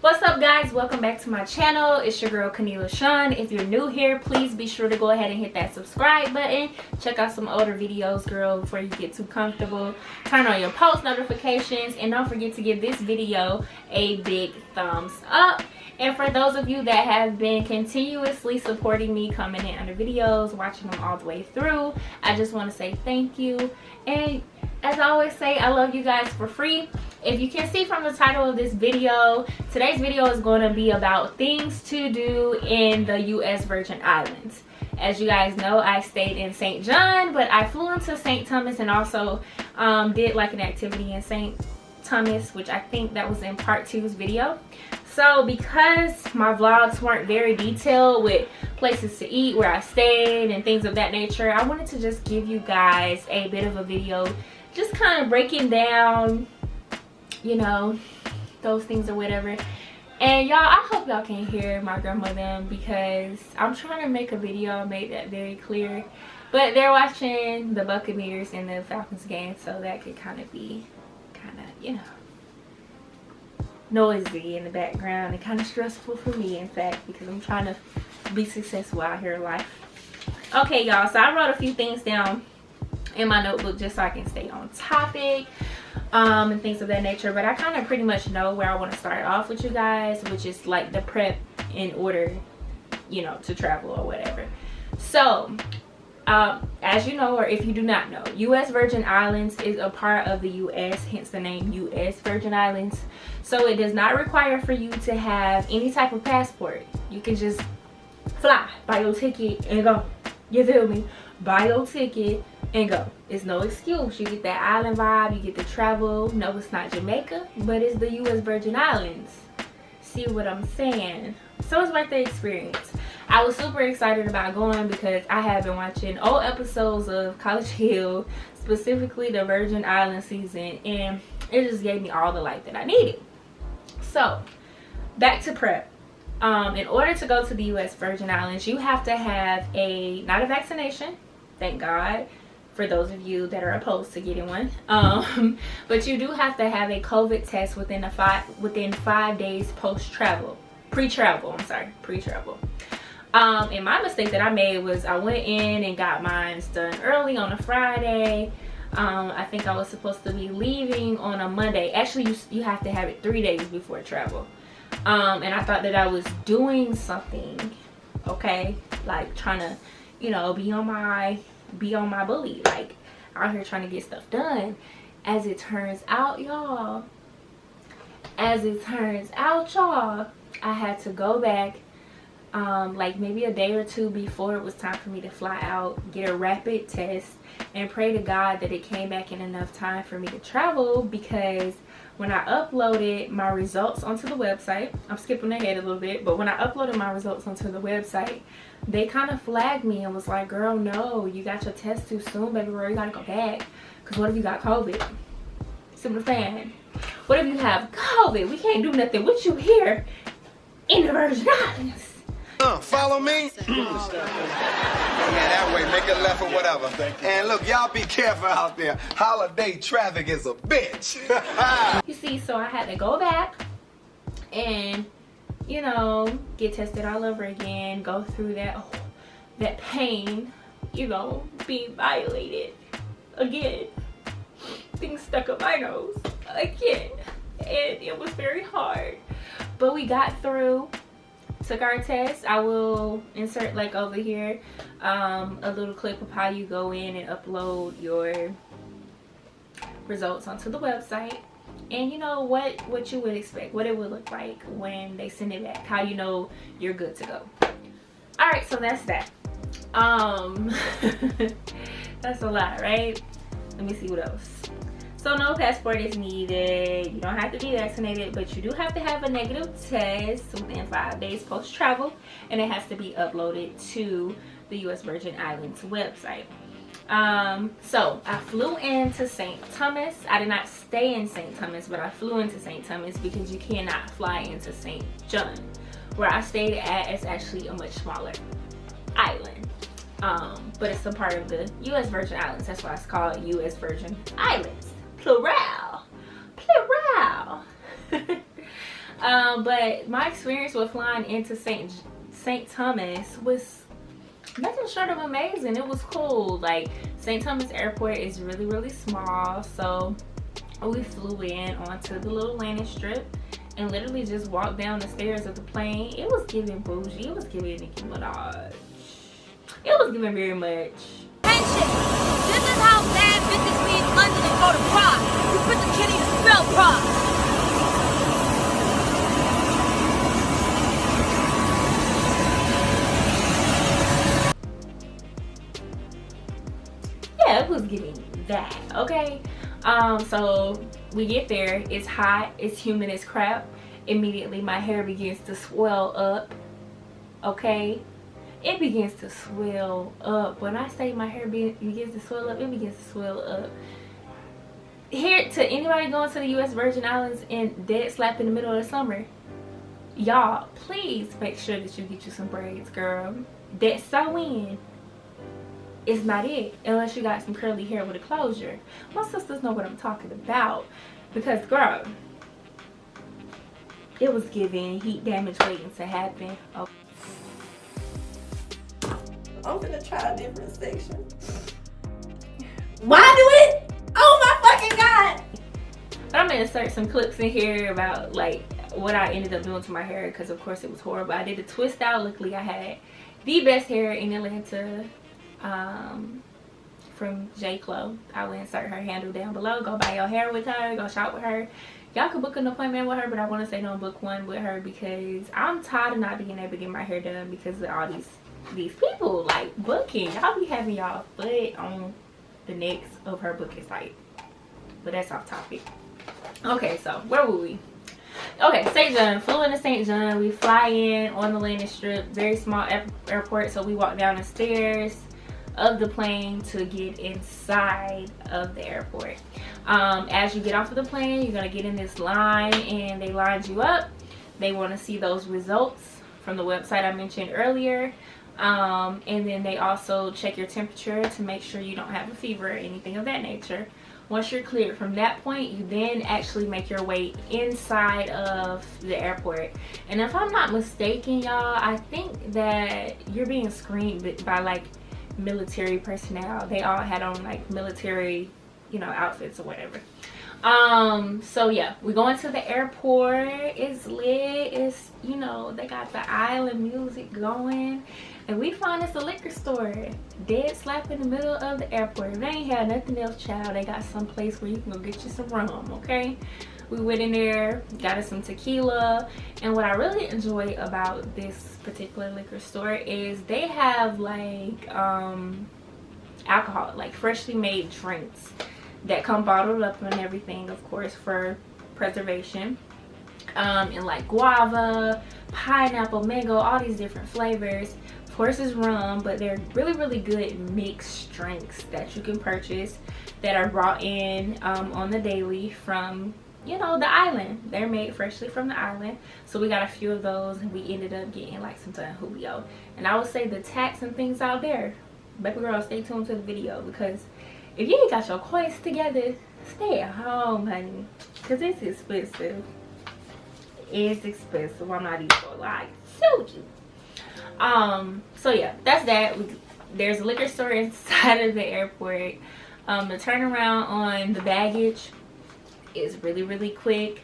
What's up, guys? Welcome back to my channel. It's your girl Kanila Sean. If you're new here, please be sure to go ahead and hit that subscribe button. Check out some older videos, girl, before you get too comfortable. Turn on your post notifications, and don't forget to give this video a big thumbs up. And for those of you that have been continuously supporting me, coming in under videos, watching them all the way through, I just want to say thank you. And as I always say, I love you guys for free. If you can see from the title of this video, today's video is going to be about things to do in the U.S. Virgin Islands. As you guys know, I stayed in St. John, but I flew into St. Thomas and also did like an activity in St. Thomas, which I think that was in part 2's video. So because my vlogs weren't very detailed with places to eat, where I stayed and things of that nature, I wanted to just give you guys a bit of a video just kind of breaking down, you know, those things or whatever. And y'all, I hope y'all can hear my grandmother because I'm trying to make a video. I made that very clear, but they're watching the Buccaneers and the Falcons game, so that could kind of be you know, noisy in the background and kind of stressful for me, in fact, because I'm trying to be successful out here in life. Okay, y'all, so I wrote a few things down in my notebook just so I can stay on topic and things of that nature, but I kind of pretty much know where I want to start off with you guys, which is like the prep in order, you know, to travel or whatever. So as you know, or if you do not know, U.S. Virgin Islands is a part of the U.S., hence the name U.S. Virgin Islands. So it does not require for you to have any type of passport. You can just fly, buy your ticket and go. You feel me? Buy your ticket and go. It's no excuse. You get that island vibe, you get to travel. No, it's not Jamaica, but it's the U.S. Virgin Islands. See what I'm saying? So it's worth the experience. I was super excited about going because I have been watching old episodes of College Hill, specifically the Virgin Island season, and it just gave me all the light that I needed. So back to prep. In order to go to the U.S. Virgin Islands, you have to have not a vaccination, thank God, for those of you that are opposed to getting one, but you do have to have a COVID test within 5 days pre-travel. And my mistake that I made was I went in and got mine done early on a Friday. I think I was supposed to be leaving on a Monday. Actually, you have to have it 3 days before travel. And I thought that I was doing something, okay, like trying to, you know, be on my bully, like out here trying to get stuff done. As it turns out, y'all, I had to go back like maybe a day or two before it was time for me to fly out, get a rapid test, and pray to God that it came back in enough time for me to travel, because when I uploaded my results onto the website, I'm skipping ahead a little bit, but when I uploaded my results onto the website, they kind of flagged me and was like, girl, no, you got your test too soon, baby girl, you gotta go back, because what if you got COVID? See what I'm saying? What if you have COVID? We can't do nothing with you here in the Virgin Islands. Follow me? That way, make it left or whatever. And look, y'all be careful out there. Holiday traffic is a bitch. You see, so I had to go back and, you know, get tested all over again, go through that pain, you know, being violated again. Things stuck up my nose again. And it was very hard. But we got through. Took our test. I will insert like over here a little clip of how you go in and upload your results onto the website, and you know what you would expect, what it would look like when they send it back, how you know you're good to go. All right, so that's that. That's a lot, right? Let me see what else. So no passport is needed. You don't have to be vaccinated, but you do have to have a negative test within 5 days post-travel, and it has to be uploaded to the U.S. Virgin Islands website. So I flew into St. Thomas. I did not stay in St. Thomas, but I flew into St. Thomas because you cannot fly into St. John. Where I stayed at is actually a much smaller island. But it's a part of the U.S. Virgin Islands. That's why it's called U.S. Virgin Islands. Plural. But my experience with flying into St. Thomas was nothing short of amazing. It was cool. Like, St. Thomas Airport is really, really small. So we flew in onto the little landing strip and literally just walked down the stairs of the plane. It was giving Bougie. It was giving Nicki Minaj. It was giving very much. Attention! This is how bad bitches leave London and go to Prague. You put the kitty to spell Prague. Yeah, it was giving that, okay? So we get there, it's hot, it's humid as crap. Immediately my hair begins to swell up, okay? It begins to swell up. When I say my hair begins to swell up, it begins to swell up. Here, to anybody going to the U.S. Virgin Islands in dead slap in the middle of the summer, y'all, please make sure that you get you some braids, girl. That sew-in is not it, unless you got some curly hair with a closure. My sisters know what I'm talking about, because, girl, it was giving heat damage waiting to happen. Okay. I'm gonna try a different section. Why do it? Oh my fucking god! But I'm gonna insert some clips in here about like what I ended up doing to my hair, because of course it was horrible. I did a twist out. Luckily I had the best hair in Atlanta from J. Clo. I will insert her handle down below. Go buy your hair with her, go shop with her. Y'all could book an appointment with her, but I want to say don't book one with her, because I'm tired of not being able to get my hair done because of all these people like booking. Y'all be having y'all foot on the necks of her booking site. But that's off topic. Okay, so where were we? Okay, St. John. Flew into St. John. We fly in on the landing strip. Very small airport, so we walk down the stairs of the plane to get inside of the airport. As you get off of the plane, you're gonna get in this line, and they lined you up. They want to see those results from the website I mentioned earlier. And then they also check your temperature to make sure you don't have a fever or anything of that nature. Once you're cleared from that point, you then actually make your way inside of the airport. And if I'm not mistaken, y'all, I think that you're being screened by like military personnel. They all had on like military, you know, outfits or whatever. So yeah, we go into the airport. It's lit. It's, you know, they got the island music going, and we find it's a liquor store dead slap in the middle of the airport. If they ain't had nothing else, child, they got some place where you can go get you some rum. Okay, we went in there, got us some tequila, and what I really enjoy about this particular liquor store is they have like alcohol, like freshly made drinks that come bottled up and everything, of course, for preservation, and like guava, pineapple, mango, all these different flavors. Of course it's rum, but they're really, really good mixed drinks that you can purchase that are brought in on the daily from, you know, the island. They're made freshly from the island. So we got a few of those, and we ended up getting like some San Julio. And I would say the tax and things out there, baby girl, stay tuned to the video, because if you ain't got your coins together, stay at home, honey, because it's expensive. It's expensive. I'm not even gonna lie to you. So yeah, that's that. There's a liquor store inside of the airport. The turnaround on the baggage is really, really quick.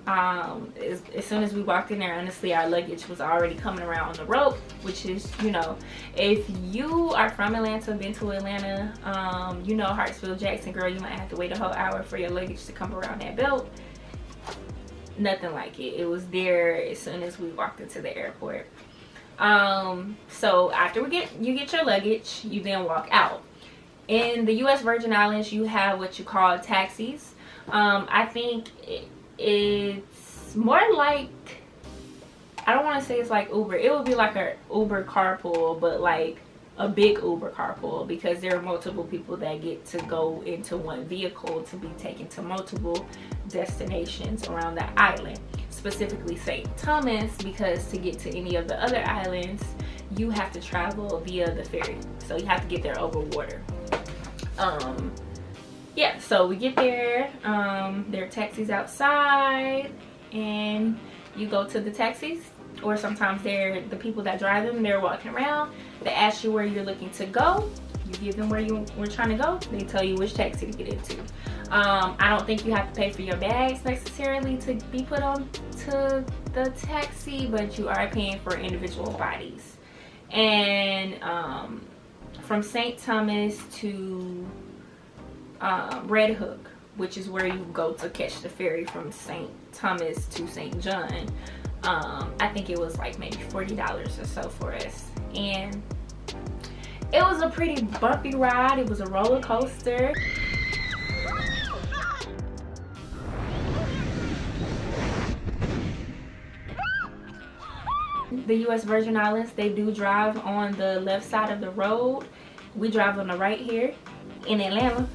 As soon as we walked in there, honestly, our luggage was already coming around on the rope, which is, you know, if you are from Atlanta, been to Atlanta, you know, Hartsfield Jackson, girl, you might have to wait a whole hour for your luggage to come around that belt. Nothing like it. It was there as soon as we walked into the airport. So after you get your luggage, you then walk out. In the U.S. Virgin Islands, you have what you call taxis. I think it's more like, I don't want to say it's like Uber. It would be like a Uber carpool, but like a big Uber carpool, because there are multiple people that get to go into one vehicle to be taken to multiple destinations around the island, specifically St. Thomas, because to get to any of the other islands you have to travel via the ferry, so you have to get there over water. Yeah, so we get there, there are taxis outside, and you go to the taxis, or sometimes they're the people that drive them, they're walking around, they ask you where you're looking to go, you give them where you were trying to go, they tell you which taxi to get into. I don't think you have to pay for your bags necessarily to be put on to the taxi, but you are paying for individual bodies. And from St. Thomas to Red Hook, which is where you go to catch the ferry from St. Thomas to St. John, I think it was like maybe $40 or so for us. And it was a pretty bumpy ride. It was a roller coaster. The U.S. Virgin Islands, they do drive on the left side of the road. We drive on the right here in Atlanta,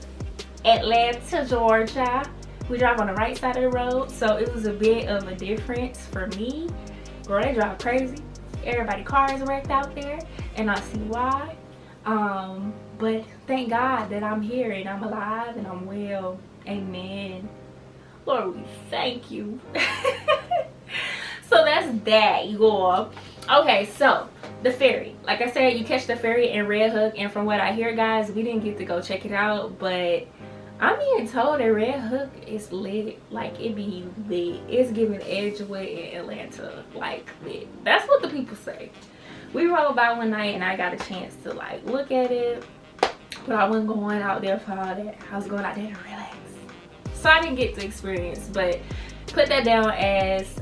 Georgia. We drive on the right side of the road, so it was a bit of a difference for me. Girl, they drive crazy. Everybody cars wrecked out there, and I see why. But thank God that I'm here and I'm alive and I'm well. Amen. Lord, we thank you. So that's that, you all. Okay, so the ferry. Like I said, you catch the ferry in Red Hook, and from what I hear, guys, we didn't get to go check it out, but I'm being told that Red Hook is lit. Like, it be lit. It's giving Edgewood in Atlanta, like, lit. That's what the people say. We rode by one night and I got a chance to like look at it, but I wasn't going out there for all that. I was going out there to relax, so I didn't get to experience. But put that down as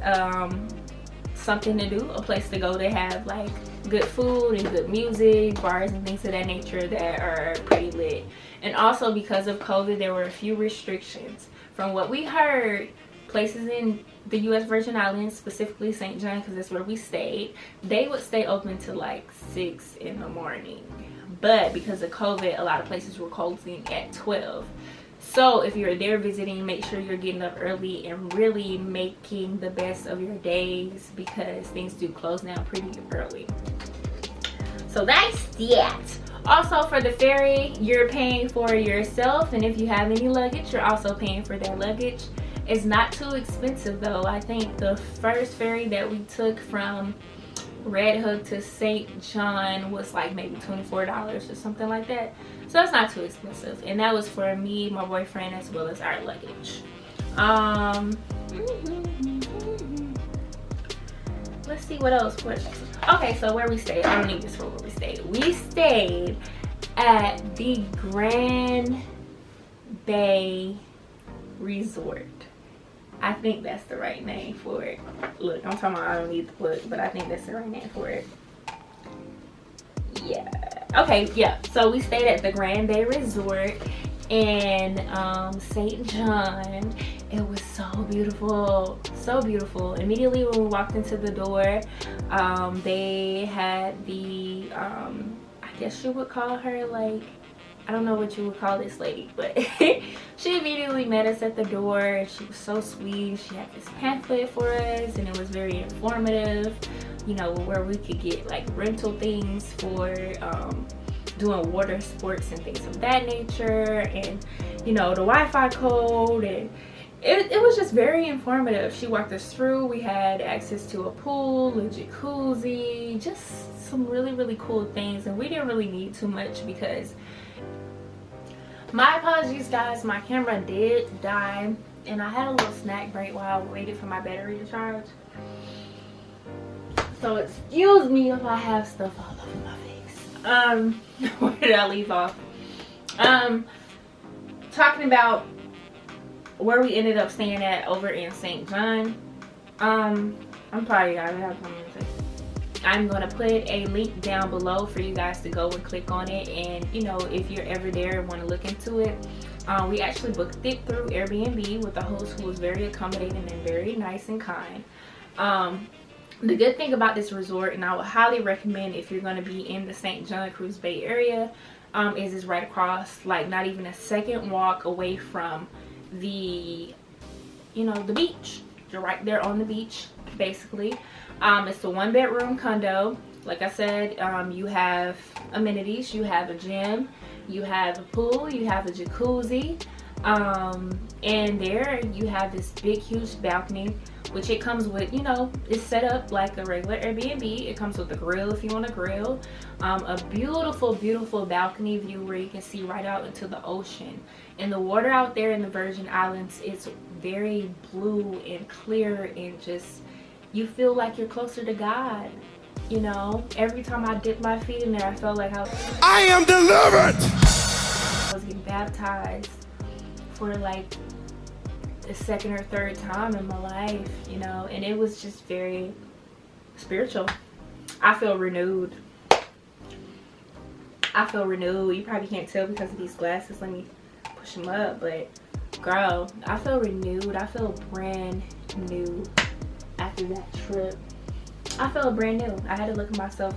something to do, a place to go to have like good food and good music, bars and things of that nature that are pretty lit. And also, because of COVID, there were a few restrictions. From what we heard, places in the U.S. Virgin Islands, specifically St. John, because that's where we stayed, they would stay open till like 6 in the morning. But because of COVID, a lot of places were closing at 12. So if you're there visiting, make sure you're getting up early and really making the best of your days, because things do close down pretty early. So that's that. Also, for the ferry, you're paying for yourself, and if you have any luggage, you're also paying for their luggage. It's not too expensive though. I think the first ferry that we took from Red Hook to St. John was like maybe $24 or something like that. So it's not too expensive. And that was for me, my boyfriend, as well as our luggage. Let's see what else. Okay, so where we stayed. I don't need this for where we stayed. We stayed at the Grand Bay Resort. I think that's the right name for it. Look, I'm talking about I don't need the book, but I think that's the right name for it. Yeah. Okay, yeah. So we stayed at the Grand Bay Resort in St. John. It was so beautiful. So beautiful. Immediately when we walked into the door, they had the I guess you would call her like, I don't know what you would call this lady, but she immediately met us at the door. She was so sweet. She had this pamphlet for us, and it was very informative, you know, where we could get like rental things for doing water sports and things of that nature, and you know, the Wi-Fi code, and it was just very informative. She walked us through. We had access to a pool, a jacuzzi, just some really cool things, and we didn't really need too much because, my apologies guys, my camera did die and I had a little snack break while I waited for my battery to charge. So excuse me if I have stuff all over my face. Where did I leave off? Talking about where we ended up staying at over in St. John. I'm probably gonna have something to say. I'm gonna put a link down below for you guys to go and click on it, and you know, if you're ever there and want to look into it, we actually booked it through Airbnb with a host who was very accommodating and very nice and kind. The good thing about this resort, and I would highly recommend if you're going to be in the St. John Cruz Bay area, is it's right across, like not even a second walk away from the, you know, the beach. You're right there on the beach basically. It's a 1-bedroom condo. Like I said, you have amenities. You have a gym, you have a pool, you have a jacuzzi, and there you have this big huge balcony which it comes with, you know, it's set up like a regular Airbnb. It comes with a grill if you want to grill, a beautiful, beautiful balcony view where you can see right out into the ocean. And the water out there in the Virgin Islands, it's very blue and clear, and just, you feel like you're closer to God. You know, every time I dipped my feet in there, I felt like I am delivered. I was getting baptized for like the second or third time in my life, you know, and it was just very spiritual. I feel renewed. I feel renewed. You probably can't tell because of these glasses. Let me push them up, but girl, I feel renewed. I feel brand new after that trip. I felt brand new. I had to look at myself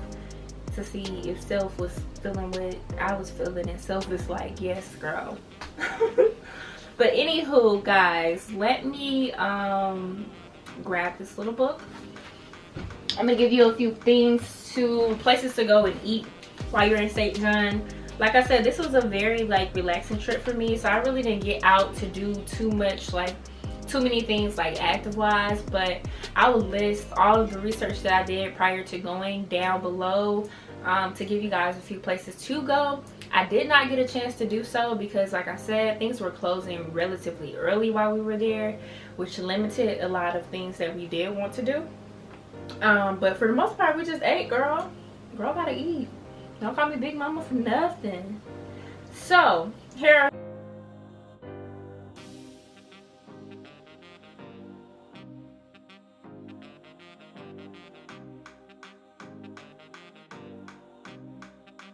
to see if self was feeling what I was feeling, and self is like, yes, girl. But anywho, guys, let me grab this little book. I'm gonna give you a few things places to go and eat while you're in St. John. Like I said, this was a very like relaxing trip for me, so I really didn't get out to do too many things like active wise, but I will list all of the research that I did prior to going down below to give you guys a few places to go. I did not get a chance to do so because, like I said, things were closing relatively early while we were there, which limited a lot of things that we did want to do. But for the most part, we just ate, girl gotta eat. Don't call me Big Mama for nothing. So here